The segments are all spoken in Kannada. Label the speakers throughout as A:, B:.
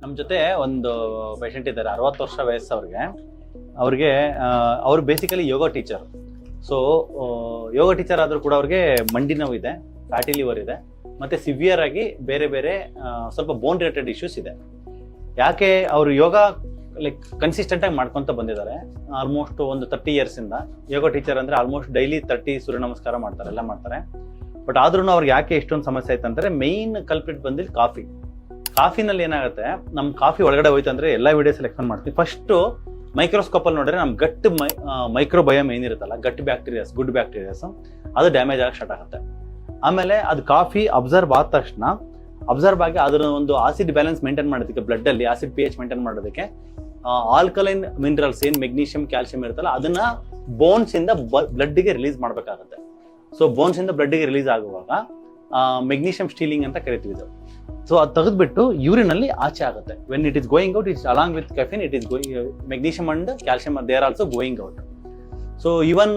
A: ನಮ್ಮ ಜೊತೆ ಒಂದು ಪೇಷಂಟ್ ಇದ್ದಾರೆ, 60 ವರ್ಷ ವಯಸ್ಸು ಅವ್ರಿಗೆ ಅವ್ರು ಬೇಸಿಕಲಿ ಯೋಗ ಟೀಚರ್. ಸೊ ಯೋಗ ಟೀಚರ್ ಆದರೂ ಕೂಡ ಅವ್ರಿಗೆ ಮಂಡಿ ನೋವು ಇದೆ, ಫ್ಯಾಟಿ ಲಿವರ್ ಇದೆ, ಮತ್ತು ಸಿವಿಯರ್ ಆಗಿ ಬೇರೆ ಬೇರೆ ಸ್ವಲ್ಪ ಬೋನ್ ರಿಲೇಟೆಡ್ ಇಶ್ಯೂಸ್ ಇದೆ. ಯಾಕೆ ಅವರು ಯೋಗ ಕನ್ಸಿಸ್ಟೆಂಟಾಗಿ ಮಾಡ್ಕೊತ ಬಂದಿದ್ದಾರೆ. ಆಲ್ಮೋಸ್ಟ್ ಒಂದು 30 ಇಯರ್ಸಿಂದ ಯೋಗ ಟೀಚರ್ ಅಂದರೆ ಆಲ್ಮೋಸ್ಟ್ ಡೈಲಿ 30 ಸೂರ್ಯ ನಮಸ್ಕಾರ ಮಾಡ್ತಾರೆ, ಎಲ್ಲ ಮಾಡ್ತಾರೆ. ಬಟ್ ಆದ್ರೂ ಅವ್ರಿಗೆ ಯಾಕೆ ಇಷ್ಟೊಂದು ಸಮಸ್ಯೆ ಆಯ್ತು ಅಂದರೆ ಮೈನ್ ಕಲ್ಪ್ರಿಟ್ ಬಂದಿಲ್ಲ ಕಾಫಿನಲ್ಲಿ ಏನಾಗುತ್ತೆ, ನಮ್ಮ ಕಾಫಿ ಒಳಗಡೆ ಹೋಯ್ತು ಅಂದರೆ ಎಲ್ಲ ವಿಡಿಯೋಸಲ್ಲಿ ಎಕ್ಸ್ಪ್ಲೇನ್ ಮಾಡ್ತೀವಿ. ಫಸ್ಟು ಮೈಕ್ರೋಸ್ಕೋಪಲ್ಲಿ ನೋಡಿದ್ರೆ ನಮ್ಮ ಗಟ್ ಮೈಕ್ರೋಬಯೋಮ್ ಏನಿರುತ್ತಲ್ಲ, ಗಟ್ ಬ್ಯಾಕ್ಟೀರಿಯಾಸ್, ಗುಡ್ ಬ್ಯಾಕ್ಟೀರಿಯಾಸ್, ಅದು ಡ್ಯಾಮೇಜ್ ಆಗಕ್ಕೆ ಸ್ಟಾರ್ಟ್ ಆಗುತ್ತೆ. ಆಮೇಲೆ ಅದು ಕಾಫಿ ಅಬ್ಸರ್ವ್ ಆದ ತಕ್ಷಣ ಅಬ್ಸರ್ವ್ ಆಗಿ ಅದರ ಒಂದು ಆಸಿಡ್ ಬ್ಯಾಲೆನ್ಸ್ ಮೇಂಟೈನ್ ಮಾಡೋದಕ್ಕೆ, ಬ್ಲಡ್ಡಲ್ಲಿ ಆಸಿಡ್ pH ಮೇಂಟೈನ್ ಮಾಡೋದಕ್ಕೆ ಆಲ್ಕಲೈನ್ ಮಿನರಲ್ಸ್ ಏನು ಮೆಗ್ನೀಷಿಯಂ, ಕ್ಯಾಲ್ಸಿಯಂ ಇರುತ್ತಲ್ಲ, ಅದನ್ನ ಬೋನ್ಸಿಂದ ಬ್ಲಡ್ಗೆ ರಿಲೀಸ್ ಮಾಡಬೇಕಾಗುತ್ತೆ. ಸೊ ಬೋನ್ಸಿಂದ ಬ್ಲಡ್ಗೆ ರಿಲೀಸ್ ಆಗುವಾಗ ಮೆಗ್ನೀಷಿಯಂ ಸ್ಟೀಲಿಂಗ್ ಅಂತ ಕರಿತೀವಿ ಇದು. ಸೊ ಅದು ತೆಗೆದ್ಬಿಟ್ಟು ಯೂರಿನಲ್ಲಿ ಆಚೆ ಆಗುತ್ತೆ. When it is going out, it's along with caffeine, it is magnesium and calcium they are also going out. So even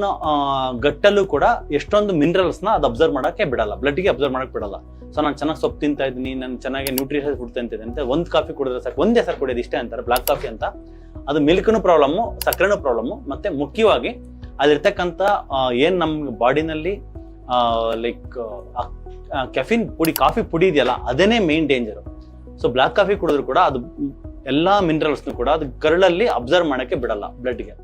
A: ಗಟ್ಟಲ್ಲೂ ಕೂಡ ಎಷ್ಟೊಂದು ಮಿನರಲ್ಸ್ನ ಅದು ಅಬ್ಸರ್ವ್ ಮಾಡೋಕ್ಕೆ ಬಿಡಲ್ಲ, ಬ್ಲಡ್ಗೆ ಅಬ್ಸರ್ವ್ ಮಾಡೋಕ್ಕೆ ಬಿಡಲ್ಲ. ಸೊ ನಾನು ಚೆನ್ನಾಗಿ ಸೊಪ್ಪು ತಿಂತಾ ಇದ್ದೀನಿ, ನಾನು ಚೆನ್ನಾಗಿ ನ್ಯೂಟ್ರಿಷನ್ಸ್ ಫುಡ್ ತಿಂತಿದ್ದೀನಿ ಅಂತ ಒಂದು ಕಾಫಿ ಕುಡಿದ್ರೆ ಸಾಕು, ಒಂದೇ ಸರ್ ಕುಡಿಯೋದು ಇಷ್ಟೇ ಅಂತಾರೆ, ಬ್ಲಾಕ್ ಕಾಫಿ ಅಂತ. ಅದು ಮಿಲ್ಕ್ನು ಪ್ರಾಬ್ಲಮ್ಮು, ಸಕ್ಕರೆನೂ ಪ್ರಾಬ್ಲಮ್ಮು, ಮತ್ತು ಮುಖ್ಯವಾಗಿ ಅದಿರ್ತಕ್ಕಂಥ ಏನು ನಮ್ಮ ಬಾಡಿನಲ್ಲಿ ಕೆಫಿನ್ ಪುಡಿ, ಕಾಫಿ ಪುಡಿ ಇದೆಯಲ್ಲ, ಅದೇನೇ main danger. So black coffee ಕುಡಿದ್ರು ಕೂಡ ಅದು ಎಲ್ಲ ಮಿನರಲ್ಸ್ನು ಕೂಡ ಅದು ಕರಳಲ್ಲಿ ಅಬ್ಸರ್ವ್ ಮಾಡೋಕ್ಕೆ ಬಿಡಲ್ಲ ಬ್ಲಡ್ಗೆ.